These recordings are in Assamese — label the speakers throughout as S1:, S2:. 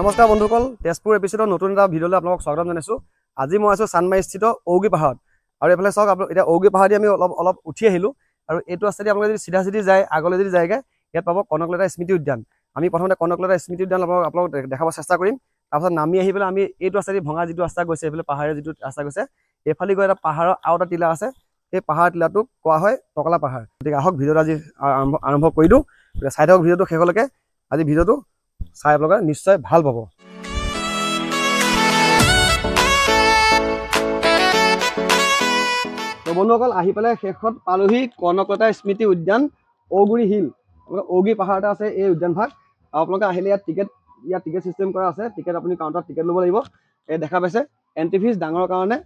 S1: নমস্কাৰ বন্ধুসকল, তেজপুৰ এপিসোডৰ নতুন এটা ভিডিঅ'লৈ আপোনালোকক স্বাগতম জনাইছোঁ। আজি মই আছোঁ চানমাৰীস্থিত ঔগী পাহাৰত আৰু এইফালে চাওক আপোনালোক এতিয়া ঔগী পাহাৰেদি আমি অলপ উঠি আহিলোঁ আৰু এইটো আছে আপোনালোকে যদি চিধা যায় আগলৈ যদি যায়গৈ ইয়াত পাব কনকলতা স্মৃতি উদ্যান। আমি প্ৰথমতে কনকলতা স্মৃতি উদ্যান আপোনালোকক দেখাব চেষ্টা কৰিম। তাৰপিছত নামি আহি পেলাই আমি এইটো আছে ভঙা যিটো ৰাস্তা গৈছে এইফালে পাহাৰৰ যিটো ৰাস্তা গৈছে এইফালে গৈ এটা পাহাৰৰ আৰু এটা টিলা আছে। এই পাহাৰ টিলাটোক কোৱা হয় টকলা পাহাৰ। গতিকে আহক ভিডিঅ'টো আজি আৰম্ভ কৰি দিওঁ। চাই থাকক ভিডিঅ'টো শেষলৈকে। আজি ভিডিঅ'টো চাই আপোনালোকে নিশ্চয় ভাল পাব। তো বন্ধুসকল আহি পেলাই শেষত পালোহি কনকলতা স্মৃতি উদ্যান ঔগুৰি হিল। ঔগী পাহাৰতে আছে এই উদ্যানভাগ। আৰু আপোনালোকে আহিলে ইয়াত টিকেট চিষ্টেম কৰা আছে। টিকেট আপুনি কাউণ্টাৰত টিকেট ল'ব লাগিব। এই দেখা পাইছে এণ্ট্ৰি ফিজ ডাঙৰৰ কাৰণে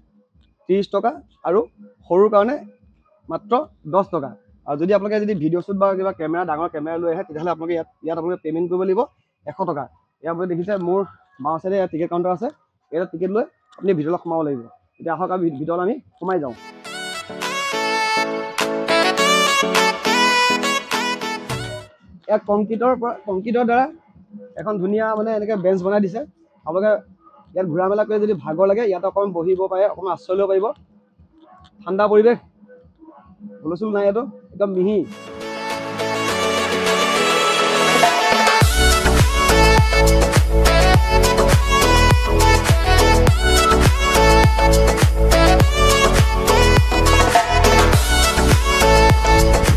S1: 30 টকা আৰু সৰুৰ কাৰণে মাত্ৰ 10 টকা। আৰু যদি আপোনালোকে যদি ভিডিঅ' শ্বুট বা কিবা ডাঙৰ কেমেৰা লৈ আহে তেতিয়াহ'লে আপোনালোকে ইয়াত আপোনালোকে পে'মেণ্ট কৰিব লাগিব 100 টকা। ইয়াত আপুনি দেখিছে মোৰ বাওঁ চাইডে ইয়াত টিকেট কাউণ্টাৰ আছে। ইয়াত টিকেট লৈ আপুনি ভিডিঅ'লৈ সোমাব লাগিব। এতিয়া আহক আমি ভিডিঅ'লৈ আমি সোমাই যাওঁ। ইয়াত কংক্ৰিটৰ দ্বাৰা এখন ধুনীয়া মানে এনেকৈ বেঞ্চ বনাই দিছে। আপোনালোকে ইয়াত ঘূৰা মেলা কৰি যদি ভাগৰ লাগে ইয়াত অকণমান বহিব পাৰে, অকণমান আশ্ৰয় ল'ব পাৰিব। ঠাণ্ডা পৰিৱেশ, হুলস্থুল নাই, ইয়াতো একদম মিহি।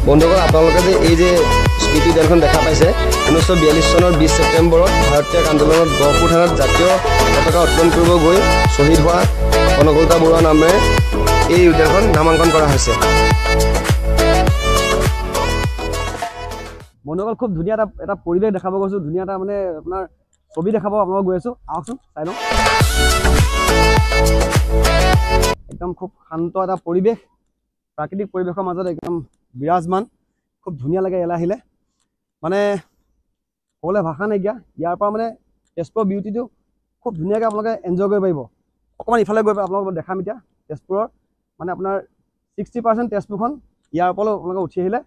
S1: বন্ধুসকল আপোনালোকে যে এই যে স্মৃতি উদ্যানখন দেখা পাইছে 1942 চনৰ 20 ছেপ্টেম্বৰত ভাৰতীয় আন্দোলনত গহপুৰ থানাত জাতীয় পতাকা উত্তোলন কৰিব গৈ শ্বহীদ হোৱা কনকলতা বৰুৱা নামেৰে এই উদ্যানখন নামাংকন কৰা হৈছে। বন্ধুসকল খুব ধুনীয়া এটা পৰিৱেশ দেখাব গৈছোঁ। ধুনীয়া এটা মানে আপোনাৰ ছবি দেখাব আপোনালোক গৈ আছোঁ। আহকচোন চাই লওঁ। একদম খুব শান্ত এটা পৰিৱেশ, প্ৰাকৃতিক পৰিৱেশৰ মাজত একদম বিৰাজমান। খুব ধুনীয়া লাগে ইয়ালৈ আহিলে, মানে ক'বলৈ ভাষা নাইকিয়া। ইয়াৰ পৰা মানে তেজপুৰৰ বিউটিটো খুব ধুনীয়াকৈ আপোনালোকে এনজয় কৰিব পাৰিব। অকণমান ইফালে গৈ আপোনালোকক দেখাম এতিয়া তেজপুৰৰ মানে আপোনাৰ 60% তেজপুৰখন ইয়াৰ ওপৰলৈ আপোনালোকে উঠি আহিলে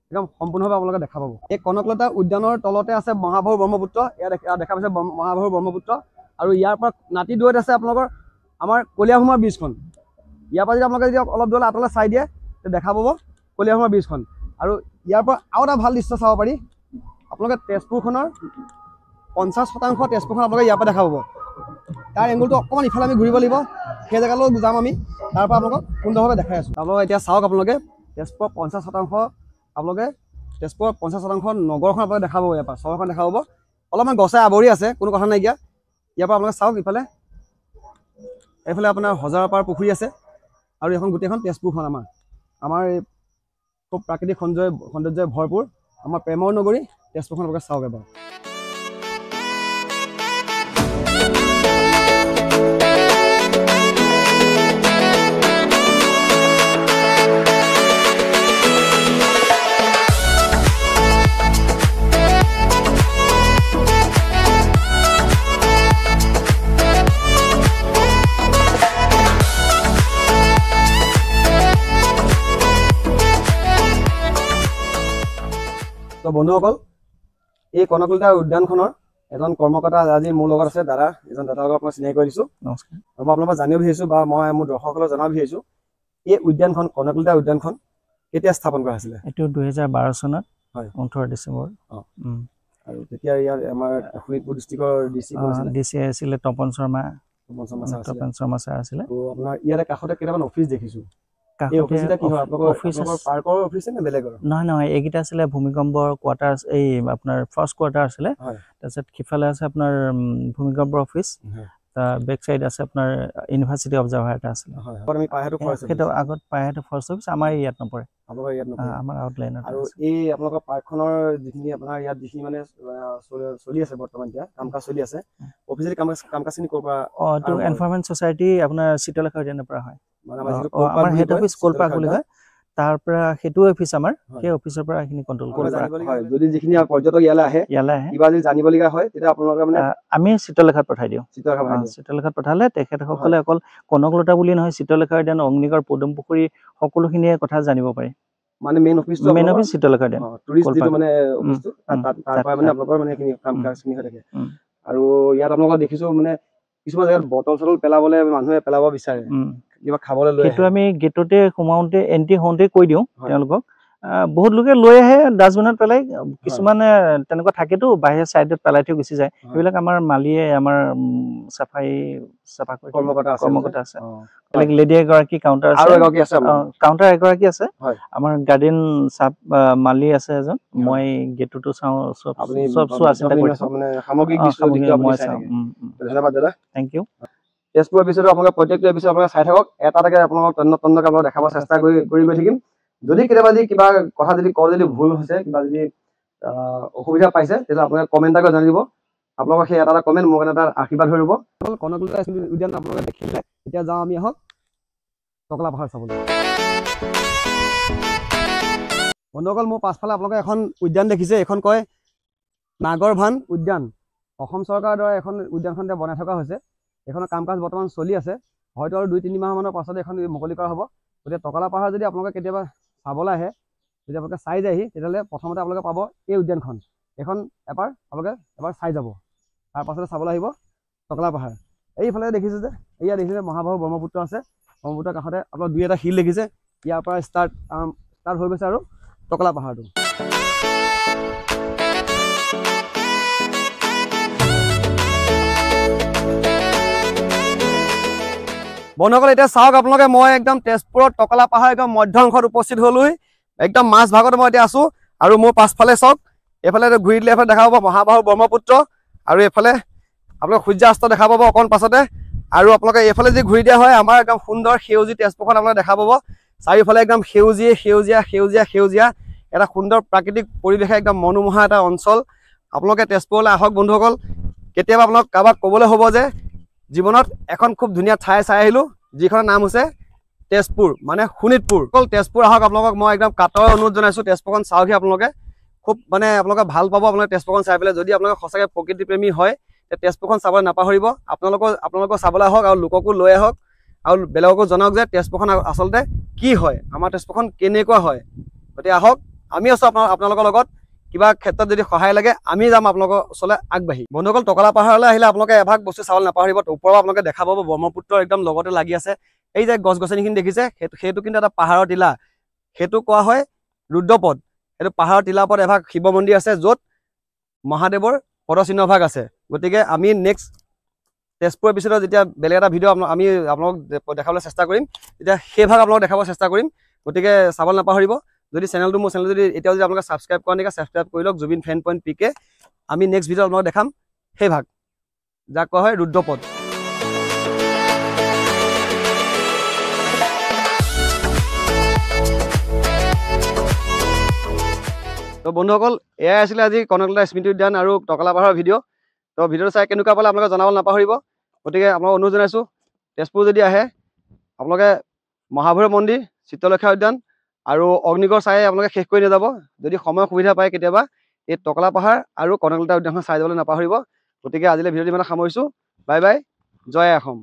S1: একদম সম্পূৰ্ণভাৱে আপোনালোকে দেখা পাব। এই কনকলতা উদ্যানৰ তলতে আছে মহাবাহু ব্ৰহ্মপুত্ৰ। ইয়াত দেখা পাইছে মহাবাহু ব্ৰহ্মপুত্ৰ। আৰু ইয়াৰ পৰা নাতি দূৰৈত আছে আপোনালোকৰ আমাৰ কলীয়াভোমোৰা ব্ৰীজখন। ইয়াৰ পৰা যদি আপোনালোকে যদি অলপ দূৰলৈ আঁতৰলৈ চাই দিয়ে তেতিয়া দেখা পাব কলীয়াভোমোৰা ব্ৰীজখন। আৰু ইয়াৰ পৰা আৰু এটা ভাল দৃশ্য চাব পাৰি। আপোনালোকে তেজপুৰখনৰ 50% তেজপুৰখন আপোনালোকে ইয়াৰ পৰা দেখা পাব। তাৰ এংগলটো অকণমান ইফালে আমি ঘূৰিব লাগিব, সেই জেগালৈ যাম আমি। তাৰ পৰা আপোনালোকক সুন্দৰভাৱে দেখাই আছোঁ। আপোনালোকে এতিয়া চাওক, আপোনালোকে তেজপুৰৰ 50% আপোনালোকে তেজপুৰৰ 50% নগৰখন আপোনালোকে দেখা পাব। ইয়াৰ পৰা চহৰখন দেখা পাব। অলপমান গছে আৱৰি আছে, কোনো কথা নাইকিয়া। ইয়াৰ পৰা আপোনালোকে চাওক এইফালে আপোনাৰ হজাৰপাৰ পুখুৰী আছে আৰু এখন গোটেইখন তেজপুৰখন আমাৰ এই খুব প্ৰাকৃতিক সৌন্দৰ্যৰে ভৰপূৰ আমাৰ প্ৰেমৰ নগৰী তেজপুৰখন আপোনালোকে চাওক এবাৰ। তো বন্ধুসকল এই কনকলতা উদ্যানখনৰ এজন কৰ্মকৰ্তা আজি মোৰ লগত আছে, এজন দাদাৰ লগত মই চিনাকি কৰি দিছোঁ। নমস্কাৰ। আৰু মই আপোনালোকক জানিব বিচাৰিছোঁ বা মই মোৰ দৰ্শকসকলক জনাব বিচাৰিছোঁ এই উদ্যানখন কনকলতা উদ্যানখন কেতিয়া স্থাপন কৰা হৈছিলে?
S2: এইটো 2012 চনত, হয় 18 ডিচেম্বৰ।
S1: আৰু তেতিয়া ইয়াৰ আমাৰ শোণিতপুৰ ডিষ্ট্ৰিক্টৰ
S2: ডিচি আছিলে তপন শৰ্মা ছাৰ আছিলে।
S1: তো আপোনাৰ ইয়াৰে কাষতে কেইটামান অফিচ দেখিছোঁ।
S2: নহয়, এইকেইটা আছিলে ভূমিকম্পৰ কোৱাৰ্টাৰ। এই আপোনাৰ ফাৰ্ষ্ট কোৱাৰ্টাৰ আছিলে। তাৰপিছত সিফালে আছে আপোনাৰ ভূমিকম্পৰ অফিচ। বেক চাইড আছে আপোনাৰ ইউনিভাৰ্চিটি অবজাৰ্ভাৰ এটা আছিলে। সেইটো আগত পায়হাটো ফাৰ্ষ্ট অফিচ আমাৰ ইয়াত নপৰে, আমাৰ আউটলাইনত।
S1: আৰু এই আপোনালোকৰ পাৰ্কখনৰ যিখিনি আপোনাৰ ইয়াত যিখিনি মানে চলি আছে বৰ্তমান এতিয়া কাম কাজ চলি আছে, অফিচিয়েলি কাম কাজখিনি ক'ৰ পৰা?
S2: এইটো এনভাইৰনমেণ্ট ছ'চাইটি আপোনাৰ চিত্ৰলেখা উদ্যানৰ পৰা হয়। আমাৰ হেড অফিচ কলপাৰ্ক বুলি কয়। তাৰ পৰা সেইটো অফিচ আমাৰ, সেই অফিচৰ পৰা এইখিনি কণ্ট্ৰল কৰিব পৰা।
S1: যদি যিখিনি পৰ্যটক ইয়ালৈ আহে কিবা যদি জানিবলগীয়া হয় তেতিয়া আপোনালোকে মানে
S2: আমি চিত্ৰলেখাত পঠাই দিওঁ। চিত্ৰলেখাত পঠালে তেখেতসকলে অকল কনকলতা বুলি নহয়, চিত্ৰলেখা উদ্যান, অগ্নিগড়, পদুম পুখুৰী সকলোখিনিয়ে কথা জানিব পাৰে।
S1: মানে মেইন অফিচ চিত্ৰলেখা উদ্যান, টুৰিষ্ট যিটো মানে অফিচটো তাৰ পৰা মানে আপোনালোকৰ মানে কাম কাজখিনি হৈ থাকে। আৰু ইয়াত আপোনালোকক দেখিছোঁ মানে কিছুমান জেগাত বটল চটল পেলাবলৈ মানুহে পেলাব বিচাৰে কিবা খাবলৈ লৈ
S2: সেইটো আমি গেটতে সোমাওঁতে এণ্ট্ৰি হওঁতে কৈ দিওঁ তেওঁলোকক বহুত লোকে লৈ আহে ডাষ্টবিনত পেলাই কিছুমানে তেনেকুৱা থাকেতো বাহিৰৰ চাইডত পেলাই থৈ গুচি যায় সেইবিলাক আমাৰ মালিয়ে আমাৰ চাফাই চাফা কৰি কৰ্মকৰ্তা আছে বেলেগ লেডি এগৰাকী কাউণ্টাৰ আছে কাউণ্টাৰ এগৰাকী আছে আমাৰ গাৰ্ডেন চাব মালি আছে এজন মই গেটতো চাওঁ চব চোৱা চিন্তা কৰি মই চাওঁ
S1: ধন্যবাদ দাদা
S2: থেংক ইউ
S1: তেজপুৰ এপিছডত আপোনালোকে প্ৰত্যেকটো এপিছড আপোনালোকে চাই থাকক এটা এটাকে আপোনালোকক তন্নকে আপোনালোকক দেখাব চেষ্টা কৰি গৈ থাকিম যদি কেতিয়াবা যদি কিবা কথা যদি কওঁ যদি ভুল হৈছে কিবা যদি অসুবিধা পাইছে তেতিয়াহ'লে আপোনালোকে কমেণ্ট এটা জানি দিব আপোনালোকৰ সেই এটা কমেণ্ট মোৰ কাৰণে এটা আশীৰ্বাদ হৈ ৰ'ব কনকলতা উদ্যান আপোনালোকে দেখিলে এতিয়া যাওঁ আমি আহক টকলা পাহাৰ চাবলৈ বন্ধুসকল মোৰ পাছফালে আপোনালোকে এখন উদ্যান দেখিছে এইখন কয় নাগৰভান উদ্যান অসম চৰকাৰৰ দ্বাৰা এখন উদ্যানখন এতিয়া বনাই থকা হৈছে এইখনৰ কাম কাজ বৰ্তমান চলি আছে হয়তো আৰু 2-3 মাহমানৰ পাছত এখন মুকলি কৰা হ'ব গতিকে টকলা পাহাৰ যদি আপোনালোকে কেতিয়াবা চাবলৈ আহে যদি আপোনালোকে চাই যায়হি তেতিয়াহ'লে প্ৰথমতে আপোনালোকে পাব এই উদ্যানখন এইখন আপোনালোকে এবাৰ চাই যাব তাৰ পাছতে চাবলৈ আহিব টকলা পাহাৰ এইফালে দেখিছে যে এয়া দেখিছে মহাবাহু ব্ৰহ্মপুত্ৰ আছে ব্ৰহ্মপুত্ৰৰ কাষতে আপোনালোক 2-এটা শিল দেখিছে ইয়াৰ পৰা ষ্টাৰ্ট হৈ গৈছে আৰু টকলা পাহাৰটো বন্ধুসকল এতিয়া চাওক আপোনালোকে মই একদম তেজপুৰত টকলা পাহাৰ একদম মধ্য অংশত উপস্থিত হ'লোহি একদম মাছ ভাগত মই এতিয়া আছোঁ আৰু মোৰ পাছফালে চাওক এইফালে ঘূৰি দিলে এইফালে দেখা পাব মহাবাহু ব্ৰহ্মপুত্ৰ আৰু এইফালে আপোনালোকে সূৰ্যাস্ত দেখা পাব অকণ পাছতে আৰু আপোনালোকে এইফালে যদি ঘূৰি দিয়া হয় আমাৰ একদম সুন্দৰ সেউজী তেজপুৰখন আপোনালোকে দেখা পাব চাৰিওফালে একদম সেউজীয়া এটা সুন্দৰ প্ৰাকৃতিক পৰিৱেশে একদম মনোমোহা এটা অঞ্চল আপোনালোকে তেজপুৰলৈ আহক বন্ধুসকল কেতিয়াবা আপোনালোক কাৰোবাক ক'বলৈ হ'ব যে জীৱনত এখন খুব ধুনীয়া ঠাই চাই আহিলোঁ যিখনৰ নাম হৈছে তেজপুৰ মানে শোণিতপুৰ অকল তেজপুৰ আহক আপোনালোকক মই একদম কাটৰ অনুৰোধ জনাইছোঁ তেজপুৰখন চাওকহি আপোনালোকে খুব মানে আপোনালোকে ভাল পাব আপোনালোকে তেজপুৰখন চাই পেলাই যদি আপোনালোকে সঁচাকৈ প্ৰকৃতিপ্ৰেমী হয় তেজপুৰখন চাবলৈ নাপাহৰিব আপোনালোকৰ চাবলৈ আহক আৰু লোককো লৈ আহক আৰু বেলেগকো জনাওক যে তেজপুৰখন আচলতে কি হয় আমাৰ তেজপুৰখন কেনেকুৱা হয় গতিকে আহক আমি আছোঁ আপোনালোকৰ লগত কিবা ক্ষেত্ৰত যদি সহায় লাগে আমি যাম আপোনালোকৰ ওচৰলৈ আগবাঢ়ি বন্ধুসকল টকলা পাহাৰলৈ আহিলে আপোনালোকে এভাগ বস্তু চাবলৈ নাপাহৰিব ওপৰৰ আপোনালোকে দেখা পাব ব্ৰহ্মপুত্ৰৰ একদম লগতে লাগি আছে এই যে গছ গছনিখিনি দেখিছে সেইটো কিন্তু এটা পাহাৰৰ টিলা সেইটো কোৱা হয় ৰুদ্ৰপদ সেইটো পাহাৰৰ টিলাৰ ওপৰত এভাগ শিৱ মন্দিৰ আছে য'ত মহাদেৱৰ পদচিহ্নভাগ আছে গতিকে আমি নেক্সট তেজপুৰ এপিছডত যেতিয়া বেলেগ এটা ভিডিঅ' আমি আপোনালোকক দেখাবলৈ চেষ্টা কৰিম তেতিয়া সেই ভাগ আপোনালোকক দেখাব চেষ্টা কৰিম গতিকে চাবলৈ নাপাহৰিব যদি মোৰ চেনেল যদি এতিয়াও যদি আপোনালোকে ছাবস্ক্ৰাইব কৰা নাই ছাবস্ক্ৰাইব কৰি লওক জুবিন ফেন পইণ্ট PK আমি নেক্সট ভিডিঅ'ত আপোনালোকক দেখাম সেই ভাগ যাক কোৱা হয় ৰুদ্ৰপদ তো বন্ধুসকল এয়াই আছিলে আজি কনকলতা স্মৃতি উদ্যান আৰু টকলা পাহাৰৰ ভিডিঅ' তো ভিডিঅ'টো চাই কেনেকুৱা পালে আপোনালোকে জনাবলৈ নাপাহৰিব গতিকে আপোনালোকক অনুৰোধ জনাইছোঁ তেজপুৰ যদি আহে আপোনালোকে মহাভৈৰৱ মন্দিৰ চিত্ৰলেখা উদ্যান আৰু অগ্নিগড় চাই আপোনালোকে শেষ কৰি নাযাব যদি সময় সুবিধা পায় কেতিয়াবা এই টকলা পাহাৰ আৰু কনকলতা উদ্যানখন চাই যাবলৈ নাপাহৰিব গতিকে আজিলৈ ভিডিঅ'টো ইমানে সামৰিছোঁ বাই বাই জয় অসম